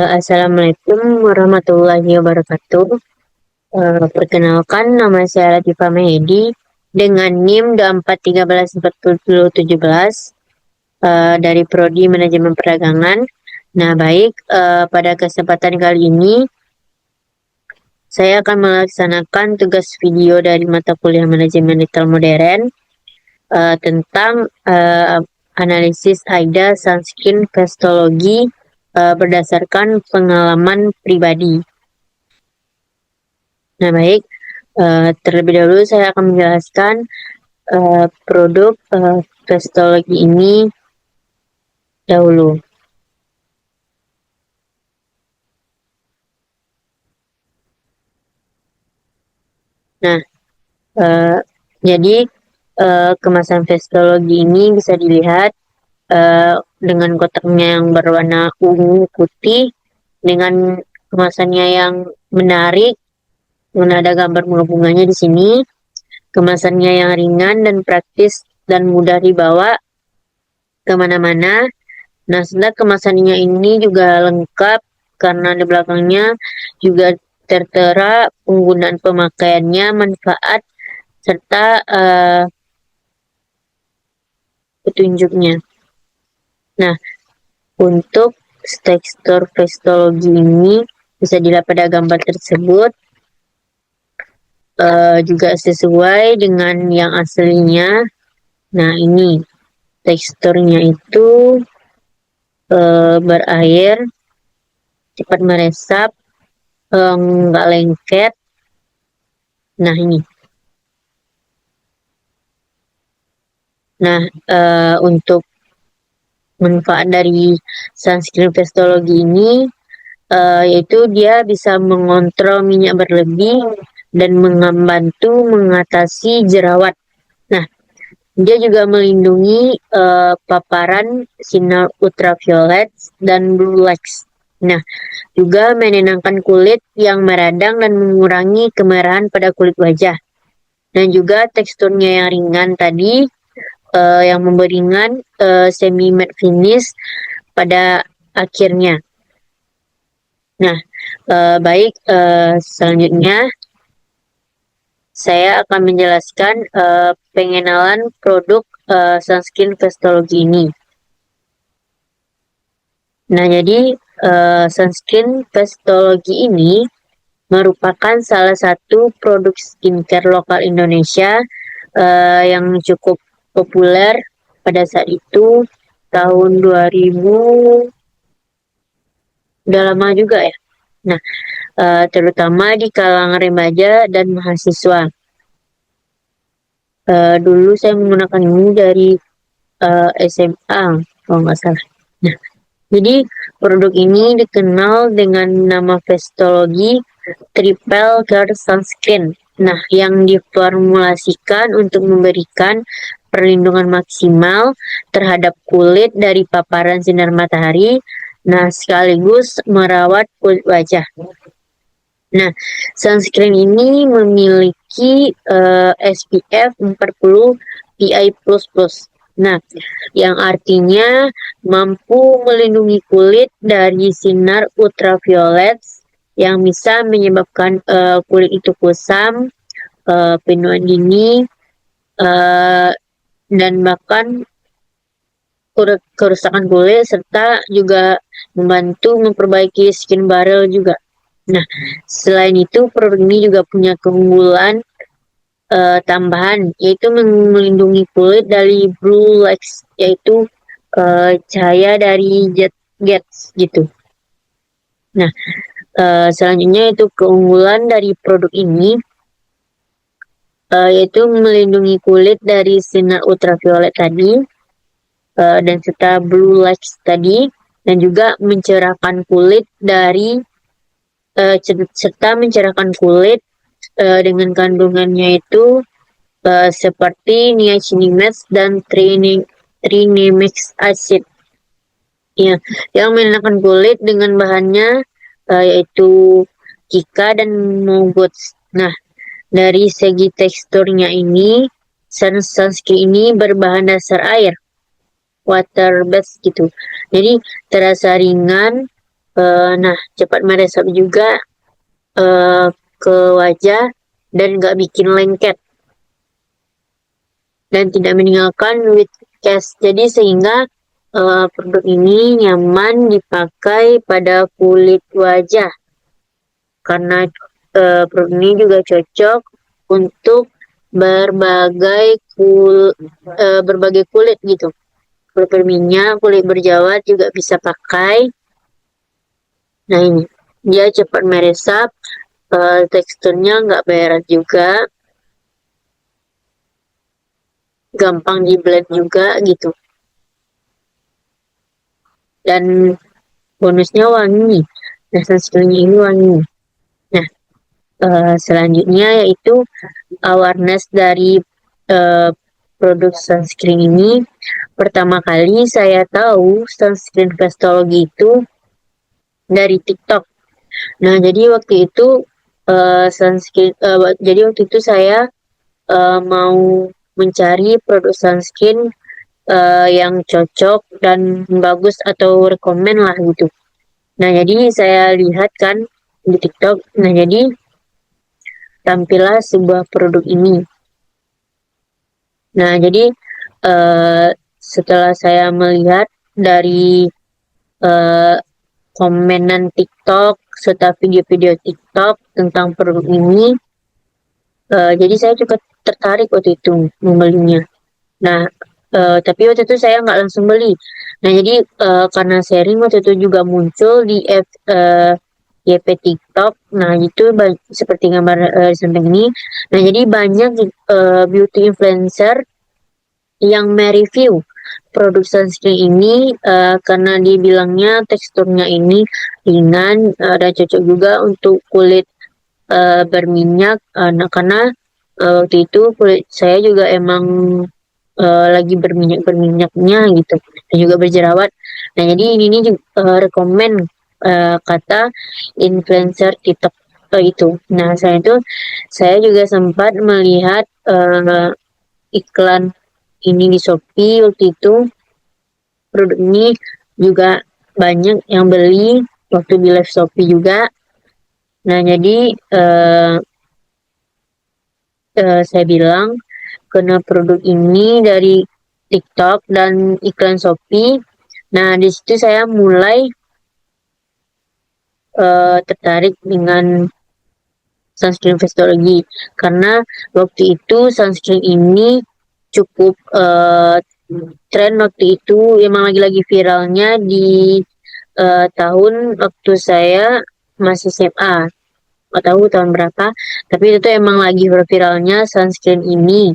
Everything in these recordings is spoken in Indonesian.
Assalamualaikum warahmatullahi wabarakatuh. Perkenalkan, nama saya Latifah Mehedi dengan NIM 24134017 dari Prodi Manajemen Perdagangan. Nah, baik, pada kesempatan kali ini saya akan melaksanakan tugas video dari mata kuliah Manajemen Retail Modern tentang analisis AIDA Sunscreen Vestologi berdasarkan pengalaman pribadi. Nah, baik, terlebih dahulu saya akan menjelaskan produk Vestologi ini dahulu. Nah, jadi kemasan Vestologi ini bisa dilihat dengan kotaknya yang berwarna ungu putih, dengan kemasannya yang menarik, dan ada gambar bunga-bunganya di sini. Kemasannya yang ringan dan praktis dan mudah dibawa kemana-mana. Nah, setelah kemasannya ini juga lengkap karena di belakangnya juga tertera penggunaan pemakaiannya, manfaat, serta petunjuknya. Nah, untuk tekstur Vestologi ini bisa dilihat pada gambar tersebut, juga sesuai dengan yang aslinya. Nah, ini teksturnya itu berair, cepat meresap, nggak lengket. Nah, ini. Nah, untuk manfaat dari sunscreen Vestologi ini yaitu dia bisa mengontrol minyak berlebih dan membantu mengatasi jerawat. Nah, dia juga melindungi paparan sinar ultraviolet dan blue lights. Nah, juga menenangkan kulit yang meradang dan mengurangi kemerahan pada kulit wajah. Dan juga teksturnya yang ringan tadi, yang memberikan semi matte finish pada akhirnya. Nah, baik, selanjutnya saya akan menjelaskan pengenalan produk sunscreen Vestologi ini. Nah, jadi sunscreen Vestologi ini merupakan salah satu produk skincare lokal Indonesia yang cukup populer pada saat itu, tahun 2000, udah lama juga ya. Nah, terutama di kalangan remaja dan mahasiswa. Dulu saya menggunakan ini dari SMA, kalau nggak salah. Nah, jadi produk ini dikenal dengan nama Vestologi Triple Guard Sunscreen. Nah, yang diformulasikan untuk memberikan perlindungan maksimal terhadap kulit dari paparan sinar matahari, nah sekaligus merawat kulit wajah. Nah, sunscreen ini memiliki SPF 40 PI++. Nah, yang artinya mampu melindungi kulit dari sinar ultraviolet yang bisa menyebabkan kulit itu kusam, penuaan dini, dan bahkan kerusakan kulit, serta juga membantu memperbaiki skin barrier juga. Nah, selain itu produk ini juga punya keunggulan tambahan, yaitu melindungi kulit dari blue lights, yaitu cahaya dari jet gates gitu. Nah, selanjutnya itu keunggulan dari produk ini, yaitu melindungi kulit dari sinar ultraviolet tadi, dan serta blue lights tadi, dan juga mencerahkan kulit dari serta mencerahkan kulit dengan kandungannya itu seperti niacinamide dan trinamic acid, ya, yang menenangkan kulit dengan bahannya yaitu Kika dan Mogot. Nah, dari segi teksturnya ini, sunscreen ini berbahan dasar air, water based gitu. Jadi terasa ringan, Nah, cepat meresap juga eh, ke wajah dan nggak bikin lengket dan tidak meninggalkan white cast. Jadi sehingga produk ini nyaman dipakai pada kulit wajah karena produk ini juga cocok untuk berbagai kulit gitu. Kulit berminyak, kulit berjerawat juga bisa pakai. Nah ini, dia cepat meresap, teksturnya nggak berat juga, gampang di blend juga gitu. Dan bonusnya wangi. Nah, sunscreennya ini wangi. Nah, selanjutnya yaitu awareness dari uh, produk sunscreen ini. Pertama kali saya tahu sunscreen Vestology itu dari TikTok. Nah, jadi waktu itu saya mau mencari produk sunscreen yang cocok dan bagus atau rekomen lah gitu. Nah, jadi saya lihat kan di TikTok. Nah, jadi tampillah sebuah produk ini. Nah, jadi eh, setelah saya melihat dari eh, komenan TikTok serta video-video TikTok tentang produk ini, jadi saya cukup tertarik waktu itu membelinya. Nah, tapi waktu itu saya nggak langsung beli. Nah, jadi karena sharing waktu itu juga muncul di YP TikTok. Nah, itu seperti gambar samping ini. Nah, jadi banyak beauty influencer yang mereview produk sunscreen ini karena dibilangnya teksturnya ini ringan dan cocok juga untuk kulit berminyak. Nah, karena waktu itu kulit saya juga emang lagi berminyaknya gitu dan juga berjerawat. Nah, jadi ini juga rekomen kata influencer TikTok itu. Nah, saya juga sempat melihat iklan ini di Shopee waktu itu. Produk ini juga banyak yang beli waktu di live Shopee juga. Nah, jadi saya bilang karena produk ini dari TikTok dan iklan Shopee. Nah, di situ saya mulai tertarik dengan sunscreen Vestology karena waktu itu sunscreen ini cukup tren waktu itu, emang lagi-lagi viralnya di tahun waktu saya masih SMA. Nggak tahu tahun berapa, tapi itu tuh emang lagi viralnya sunscreen ini.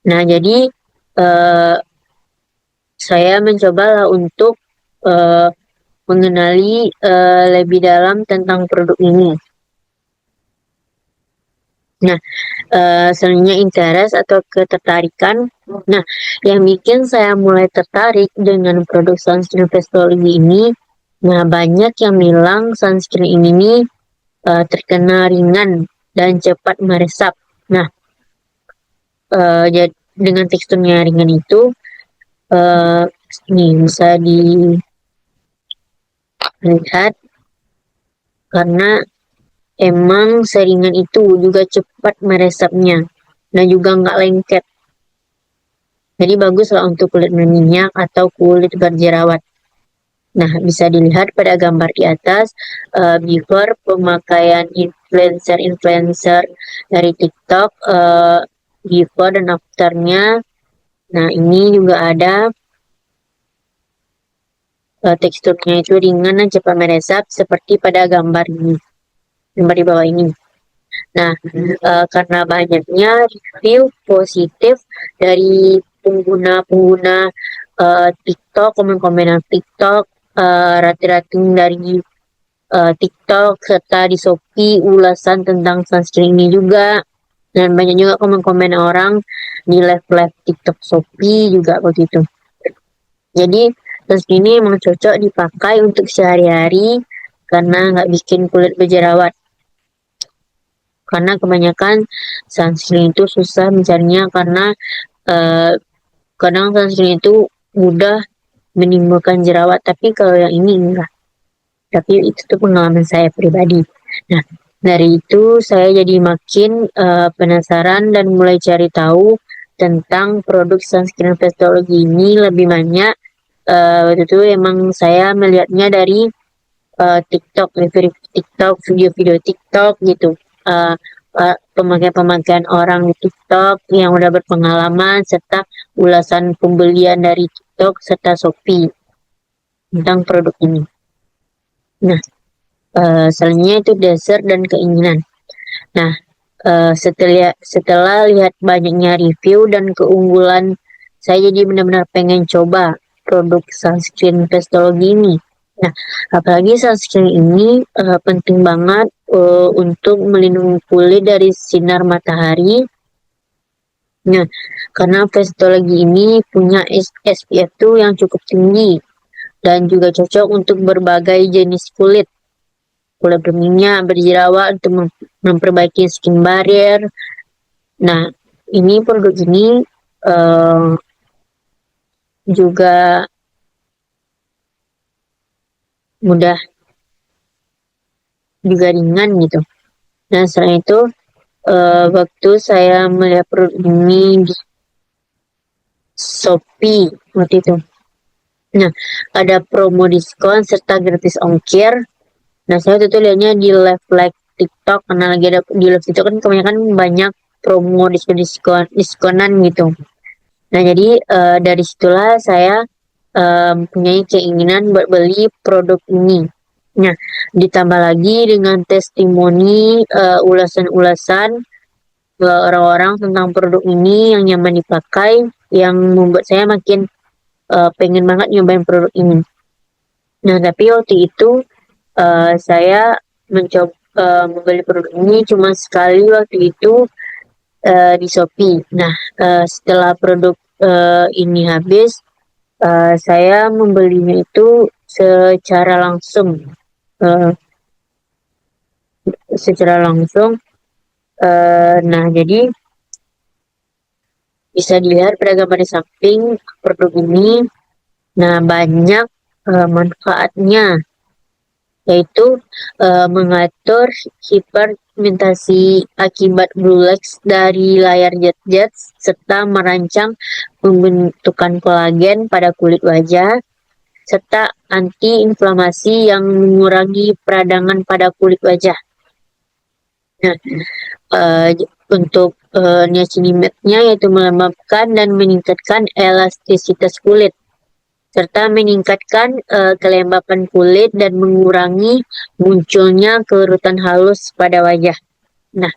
Nah, jadi eh, saya mencobalah untuk eh, mengenali lebih dalam tentang produk ini. Nah, selanjutnya interest atau ketertarikan. Nah, yang bikin saya mulai tertarik dengan produk sunscreen Vestology ini, nah banyak yang bilang sunscreen ini nih, terkena ringan dan cepat meresap. Nah, jadi dengan teksturnya ringan itu, nih bisa dilihat karena emang seringan itu juga cepat meresapnya dan juga nggak lengket. Jadi bagus lah untuk kulit berminyak atau kulit berjerawat. Nah, bisa dilihat pada gambar di atas, before pemakaian influencer-influencer dari TikTok, before dan afternya. Nah, ini juga ada teksturnya itu ringan dan cepat meresap seperti pada gambar ini, gambar di bawah ini. Nah, karena banyaknya review positif dari pengguna-pengguna TikTok, komen-komenan TikTok, rating-rating dari TikTok, serta di Shopee ulasan tentang sunscreen ini juga. Dan banyak juga komen-komen orang di live-live TikTok Shopee juga begitu. Jadi sunscreen ini emang cocok dipakai untuk sehari-hari karena nggak bikin kulit berjerawat. Karena kebanyakan sunscreen itu susah mencarinya karena kadang sunscreen itu mudah menimbulkan jerawat, tapi kalau yang ini enggak. Tapi itu tuh pengalaman saya pribadi. Nah, dari itu saya jadi makin penasaran dan mulai cari tahu tentang produk sunscreen Vestology ini lebih banyak. Waktu itu emang saya melihatnya dari TikTok, review TikTok, video-video TikTok gitu. Eh, Pemakaian-pemakaian orang di TikTok yang udah berpengalaman serta ulasan pembelian dari TikTok serta Shopee tentang produk ini. Nah, selanjutnya itu dasar dan keinginan. Nah, setelah lihat banyaknya review dan keunggulan, saya jadi benar-benar pengen coba produk sunscreen Vestology ini. Nah, apalagi sunscreen ini penting banget untuk melindungi kulit dari sinar matahari. Nah, karena Vestology ini punya SPF tuh yang cukup tinggi dan juga cocok untuk berbagai jenis kulit. Kulit berminyak, berjerawat untuk memperbaiki skin barrier. Nah, ini produk ini juga mudah, juga ringan gitu. Nah, selain itu waktu saya melihat produk ini di Shopee waktu itu. Nah, ada promo diskon serta gratis ongkir. Nah, saya waktu itu lihatnya di live like TikTok karena lagi ada di live TikTok kan kebanyakan banyak promo diskonan gitu. Nah, jadi dari situlah saya punya keinginan buat beli produk ini. Nah, ditambah lagi dengan testimoni ulasan-ulasan orang-orang tentang produk ini yang nyaman dipakai, yang membuat saya makin pengen banget nyobain produk ini. Nah, tapi waktu itu saya mencoba membeli produk ini cuma sekali waktu itu di Shopee. Nah, setelah produk ini habis, saya membelinya itu secara langsung. eh, Secara langsung. Nah, jadi bisa dilihat pada gambar di samping produk ini. Nah, banyak manfaatnya, yaitu mengatur hiperpigmentasi akibat blue lights dari layar jet-jet serta merancang pembentukan kolagen pada kulit wajah serta anti-inflamasi yang mengurangi peradangan pada kulit wajah. Nah, uh, untuk niacinamide-nya yaitu melembabkan dan meningkatkan elastisitas kulit serta meningkatkan kelembapan kulit dan mengurangi munculnya kerutan halus pada wajah. Nah,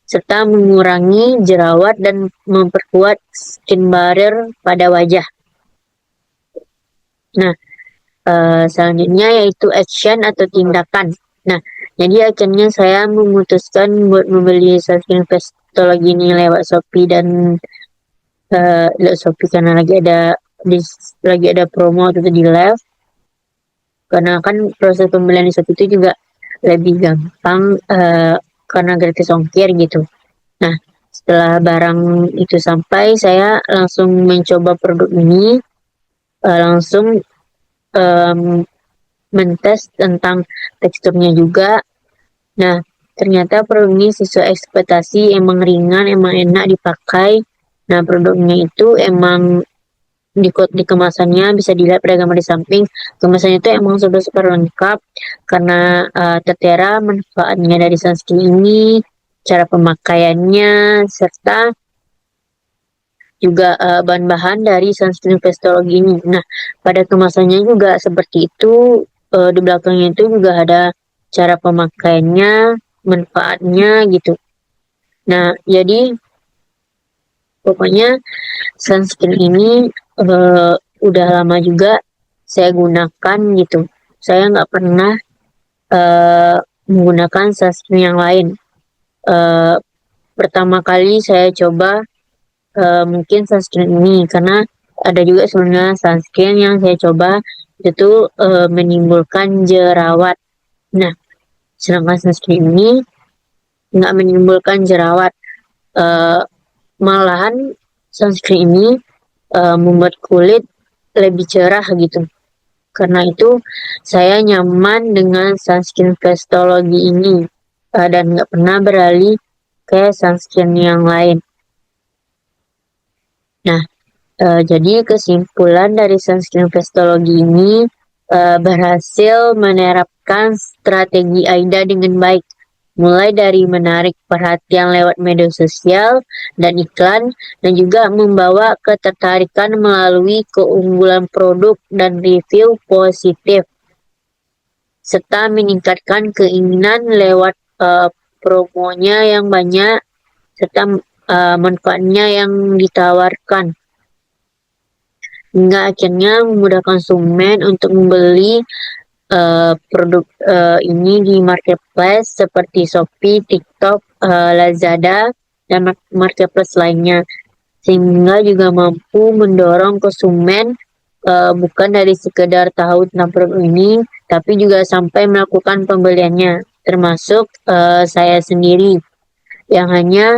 serta mengurangi jerawat dan memperkuat skin barrier pada wajah. Nah, selanjutnya yaitu action atau tindakan. Nah, jadi akhirnya saya memutuskan buat membeli sunscreen Vestology ini lewat Shopee dan lewat Shopee karena lagi ada promo atau di live. Karena kan proses pembelian di Shopee itu juga lebih gampang karena gratis ongkir gitu. Nah, setelah barang itu sampai, saya langsung mencoba produk ini, langsung um, mentes tentang teksturnya juga. Nah, ternyata produk ini sesuai ekspektasi, emang ringan, emang enak dipakai. Nah, produknya itu emang di kemasannya bisa dilihat pada gambar di samping. Kemasannya itu emang sudah super lengkap karena tertera manfaatnya dari sunscreen ini, cara pemakaiannya, serta juga bahan-bahan dari sunscreen Vestology ini. Nah, pada kemasannya juga seperti itu. Di belakangnya itu juga ada cara pemakaiannya, manfaatnya gitu. Nah, jadi pokoknya sunscreen ini udah lama juga saya gunakan gitu. Saya nggak pernah uh, menggunakan sunscreen yang lain. Uh, Pertama kali saya coba mungkin sunscreen ini karena ada juga sebenarnya sunscreen yang saya coba itu menimbulkan jerawat. Nah, sedangkan sunscreen ini nggak menimbulkan jerawat. Uh, Malahan sunscreen ini membuat kulit lebih cerah gitu. Karena itu saya nyaman dengan sunscreen Vestology ini, dan nggak pernah beralih ke sunscreen yang lain. Nah, jadi kesimpulan dari sunscreen Vestology ini berhasil menerapkan strategi AIDA dengan baik, mulai dari menarik perhatian lewat media sosial dan iklan, dan juga membawa ketertarikan melalui keunggulan produk dan review positif, serta meningkatkan keinginan lewat promonya yang banyak, serta manfaatnya yang ditawarkan, hingga akhirnya memudahkan konsumen untuk membeli produk ini di marketplace seperti Shopee, TikTok, Lazada, dan marketplace lainnya, sehingga juga mampu mendorong konsumen bukan dari sekedar tahu tentang produk ini, tapi juga sampai melakukan pembeliannya, termasuk saya sendiri yang hanya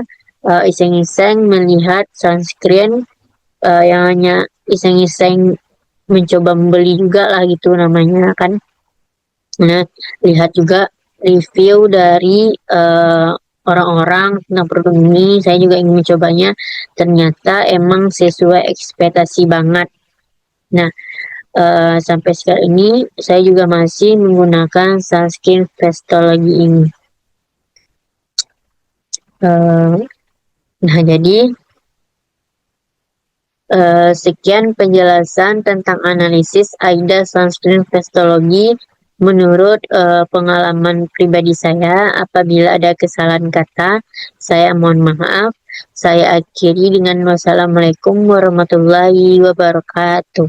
iseng-iseng melihat sunscreen, yang hanya iseng-iseng mencoba membeli juga lah gitu namanya kan. Nah, lihat juga review dari orang-orang tentang produk ini, saya juga ingin mencobanya, ternyata emang sesuai ekspektasi banget. Nah, sampai sekarang ini saya juga masih menggunakan sunscreen Vestology ini. Nah, jadi sekian penjelasan tentang analisis AIDA Sunscreen Vestology. Menurut pengalaman pribadi saya, apabila ada kesalahan kata, saya mohon maaf. Saya akhiri dengan wassalamualaikum warahmatullahi wabarakatuh.